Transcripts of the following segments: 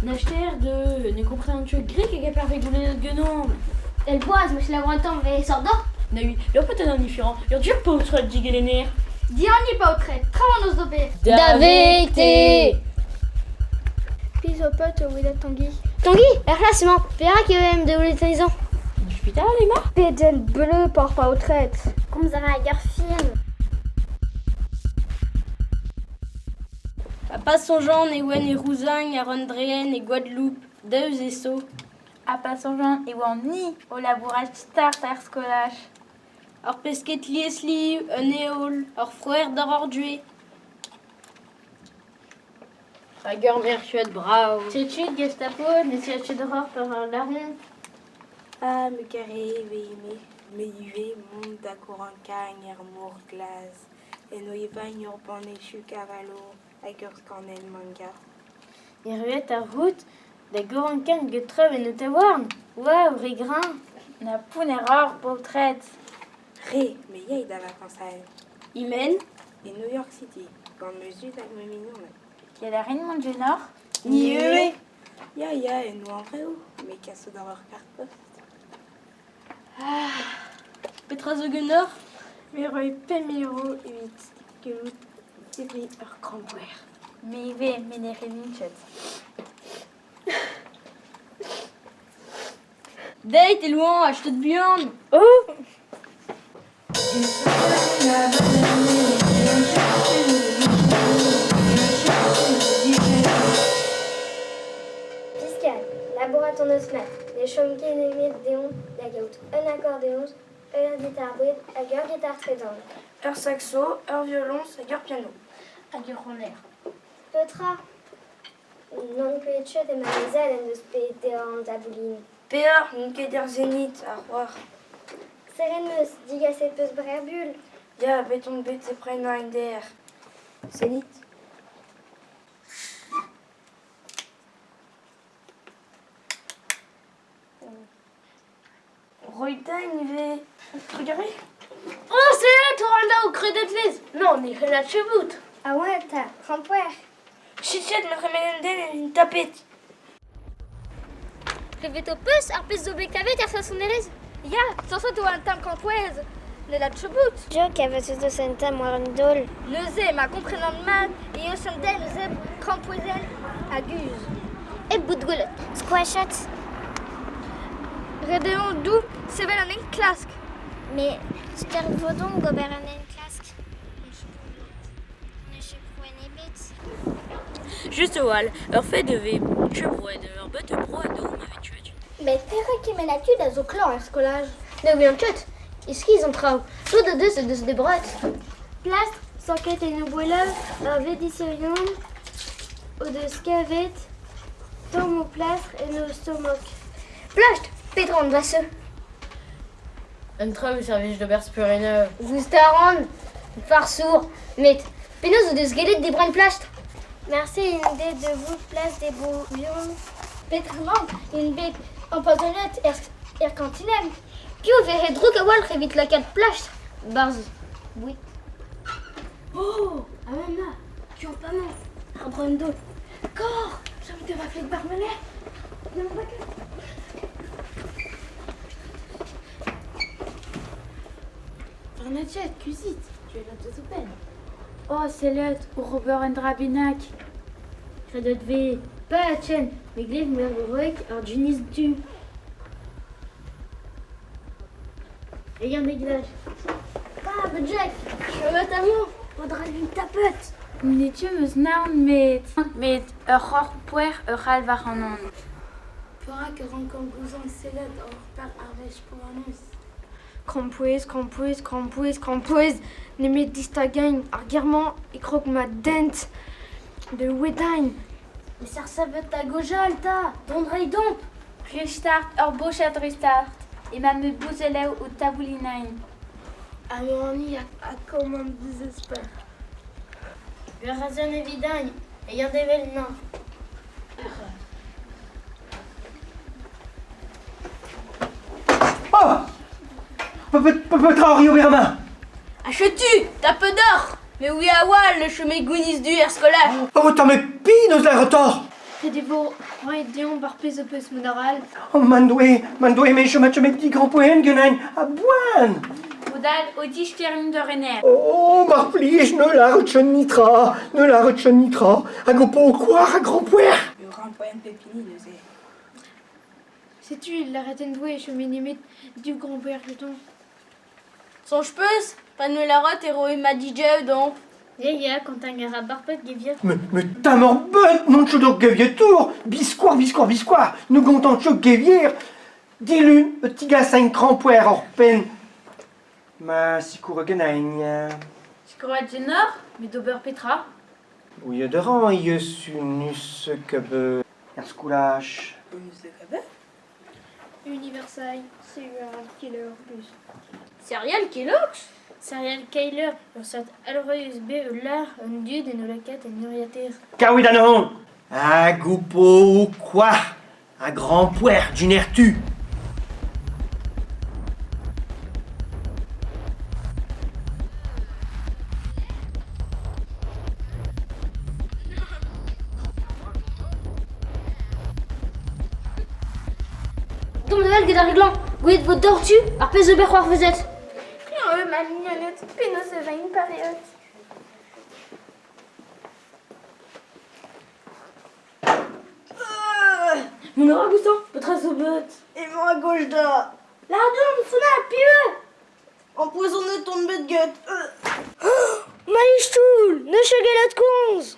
N'acheter de ne comprendre que grec et qu'elle rigoler de genom. Elle boise, mais je la vois tant, mais sort d'or. Na oui, leur peut être différent. Leur dur pas autre digelenir. Dis en y pas au trait, travaux nos opé. Davete! Puis au pote, où il a Tanguy. Tanguy, erlasement, pera que hem de l'utilisant. L'hospital, Emma? Pédel bleu, porte pas au trait. Comme ça va guerre film. Pas son Jean, et Wen et Rousin, et Rondrien et Guadeloupe, deux et so. À pas son Jean et on ni au labourage star scolage. Or pesquet liesli, un éole, or frère d'ordué. Rager merchuet brau. Tchétché, Gestapo, les sièges d'horreur par l'arène. Ah, me carré, me yuvé, monde d'accord en cagne, armour, glace. Et nous y va, n'y reprend chu cavallo, avec un scornel manga. Et ruette à route, des gorancan getreuve et notawarn. Waouh, rigrin. N'a pas une erreur pour traite. Ré, mais y a des vacances à elle. Imen, Et New York City, quand mesure avec mes mignons. Y a la reine Montgenor. ni eux. Ya, et nous en vrai où? Mais casse dans leur carte poste. Petra Zogenor. Miro Pemiro 8 que l'autre c'est leur grand-père. Mais il va mener Revinchet. Date et loin, achète de viande. Fiscal, laboratoire de smat, les chomquets némés déon, la gaout, un accordéon, un guitare bride, un guitare trédant. Heure saxo, heure violon, heure piano. Aguerroner. Petra, non pétchet et mademoiselle de spéter en tabouline. PA, une quai der zénith, à revoir. Séréneuse, diga cette peuse brabule. Ya, béton bête, c'est près d'un der. Zénith. Royta, il va. Regardez. Oh, c'est là, tu rentres là au crédit de l'église. Non, on est là de chez vous. Ah ouais, t'as rampoire. Chichet, me remène une tapette. Reveto peus, arpes do becave, ter sa sonerez. Ya, sans ça, tu as un temps campouez. Le la de chez vous. Jo, qu'avait ce de senta, moi, un dol. Neuze, ma comprenant de mal. Et au sendel, neuze, crampoizel, à guse. Et bout de gueule. Squashot. Redéon doux, c'est vel en une clasque. Mais, j'espère que vous donc, gobert en une clasque. Je crois une bête. Juste au hall, leur fait de v. Je broie de leur bête broie d'eau, m'avait tué. Mais terre qui met la tude à zo clan, un scolage. Ne bien chut. Est-ce qu'ils ont trau? Tout de deux, c'est de se débrotte. Plastre, s'enquête et nous boileuse, un védicerium, ou de scavet, tombe au plastre et nos stomacs. Placht, Pétron, va se. Un travail au service de Berspurine. Vous starand, farsour, mais, pénose ou de squelette des brins plastre. Merci, une idée de vous, place des bouillons. Pétrement, une bête empoisonnette, cantilène. Puis on verrait drôle que wall vite la carte plastre. Barz. Oui. Oh, ah même là, tu en pas mal. Arbre d'eau. Corps, j'ai envie de rafler de barmelet. Non, pas que. Bernadette, cuisine, tu es là de soupen. Oh, c'est l'autre, ou Robert and Rabinac. Crédit V, pas la chaîne, mais glaive, merveilleux, un junis du. Et un déguisage. Ah, mais Jack, je suis notamment, faudra une tapette. Minitumus naun met horpoer halvachanon. Fera que rencontre gouzon célèbre hors par arvèche pour un os. Crampoise, ne met distagain, arguèrement, et croque ma dent de Wedine. Mais ça ressemble à gojal, ta, dondrei donc. Restart, boschat restart. Et ma me bouzeleu ou tabulinain. À mon nid, à commande désespère. Le rasion évident, ayant des vénénins. Oh! Petra Rio Berma! Achètes-tu, t'as peu d'or. Mais oui, à Wall, le chemin gounis du Erscolage. Oh, t'as mes pinos la retort! Credevo roet deomp ar pezh eus monaral. Oh, mandoe, mais je m'ai dit grand poen genain à boine. Modal, odi sterling de Renner. Oh, marplige, ne la rechonitra, a gopo quoi, à grand poer. Le grand poème pépini de zé. Sais-tu, la retten doué, je m'élimite du grand père que ton. Songe peus, pas nous la rote et roe ma DJ donc. Ya, quand un gara barpet gevia. Mais ta mort bête, non chou gevier tour, biscoir, nous gontant chou gevier. Dis-lui, petit gars 5 grand poer hors peine. Ma si court genain. Scoret genor, mais d'ober Petra. Oui, de rang, il su nus que be. Erscoulage. Bonus de cabet. Universal, c'est un killer plus. Serial Kellogg's? Serial Keiler, ur sat alreus be lar un dud en olaket en uriater. Kaoui danon. A goupo ou quoi? Un grand poer d'une ertu. Tom de vel ar glan, gouet vos tortu, ar pezh ober c'hoar vezet. Ma mignonnette, penaos e va une période. Mon aura goustan, petra so beut. Et moi à gauche da. Lardon, fona, pieux. Empoisonné ton bête gueule. Malichtoul, ne chegelet konz.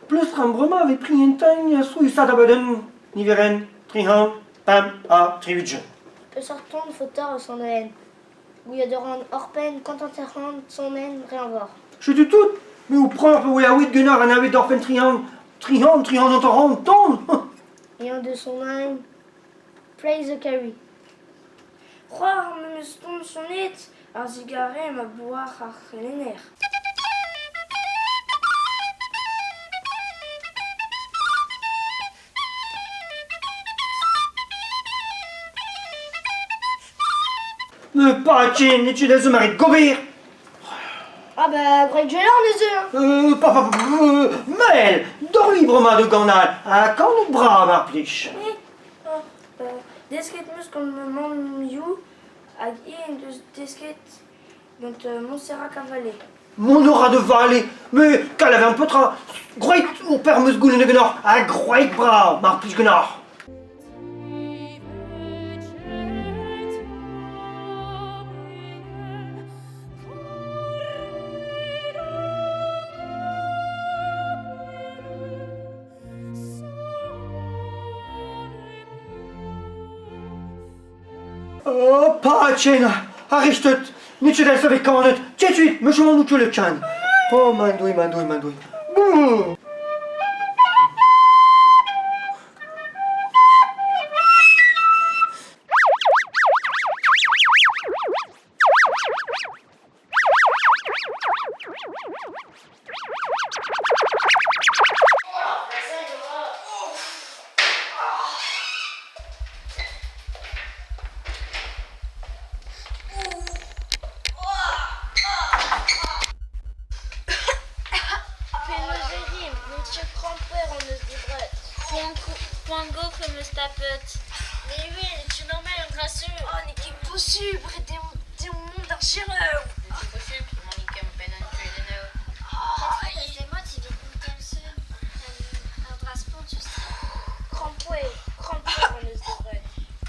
Plus Rambroma avait pris une tagne sous Sadabaden, Niveren, Trihan, Pam, A, Trividje. Eus ar tont fotor eus an haen. Gouia de rand orpen, kontant ar rand son haen reanvor. Je te tout, mais au prend peu oui à 8 gunnar en avait d'orpen Trihan dans ton rang, ton. Et en de son haen, praise the carry. C'hoar me meus ton sonnet, ar zigare ma boar ar relenner. Ne pas tchin, et tu des maris gobir. Ah bah, greg gelar neuze. Papa, Maël, dors librement de Gandal, à quand nous bras, marpliche. Desket meus kon me man you, hag deus desket gant Montserrat Cavalet. Mon aura de valet, mais qu'elle avait un peu trop. Groit ou permeuse goulin de Gunnar, à groit bras, marpliche Gunnar. Oh, pas cena, arrête-toi, nici del să vei canet, ce-ți, mă șumă nu ciule can. Oh, mandui. Buu! monsieur Crampouer, on nous dit Point go comme stapet. Mais oui, tu normal, rassure. Oh, n'est qu'il possible, t'es au monde d'un chirurg. C'est possible, mon icône peine tuer les nœuds. C'est moi qui vais compter le seul. Un draspon, tu sais. Crampouer, on nous dit.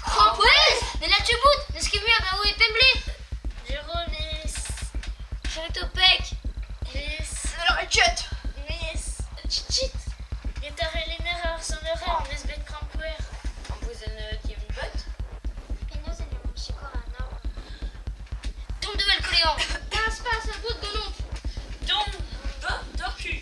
Crampouer! Mais là tu boutes! Ne skimmer bah où est pemblé? Jérôme, Charito pec. Alors, chut. Miss. Chit. Guitar et les nerfs sonnerait en lesbienne Crampouer. En vous êtes qui vous botte? Et nous, allons manger quoi un arbre. Tombe de Valcoléant. Passe, un bout de gonon. Tombe, torcu.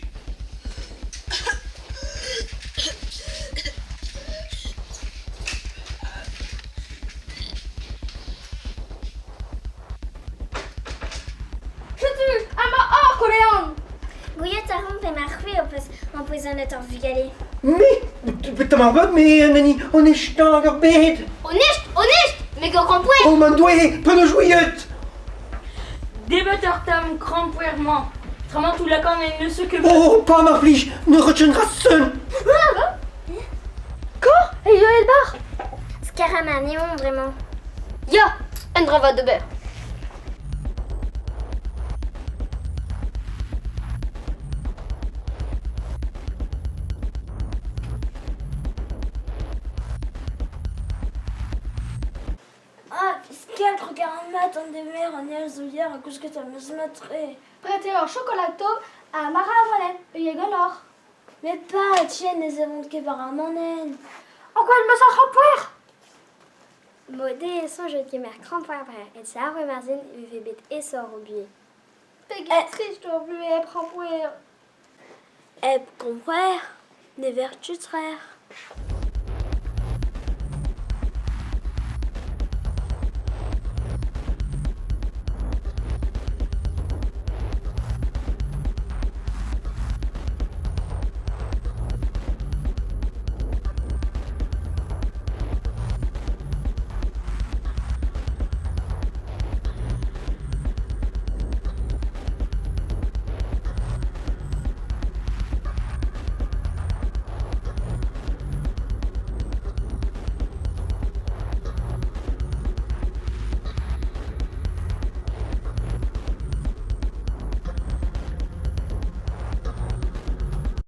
Gouillette a rompe et marqué empoisonne ton vugalé. Mais, t'as marre, mais, Nani, on est jetant, bête. Honnête! Mais que Crampouer! Oh, mon doigt, pas de jouillette. Débatteur tam crampuèrement. Vraiment tout la canne et ne se que... Oh, pas ma fliche, ne retiendra son. Hey, Joël Bar. Scaramanion, vraiment. Ja, en drava de ber. Ah, fiscal, regarde un mat, on démer, on est hier, à cause que ça me se mettrait. Prêtez un chocolato à Mara Avolen, Egonor. Mais pas, tiens, les avons que par un monen. En quoi elle me sent Crampouer? Modé et son jeu qui mère Crampouer, et ça, Marzine, UVB et sort au biais. Peggy triste, je dois plus Crampouer. Eh, comprends, des vertus frère.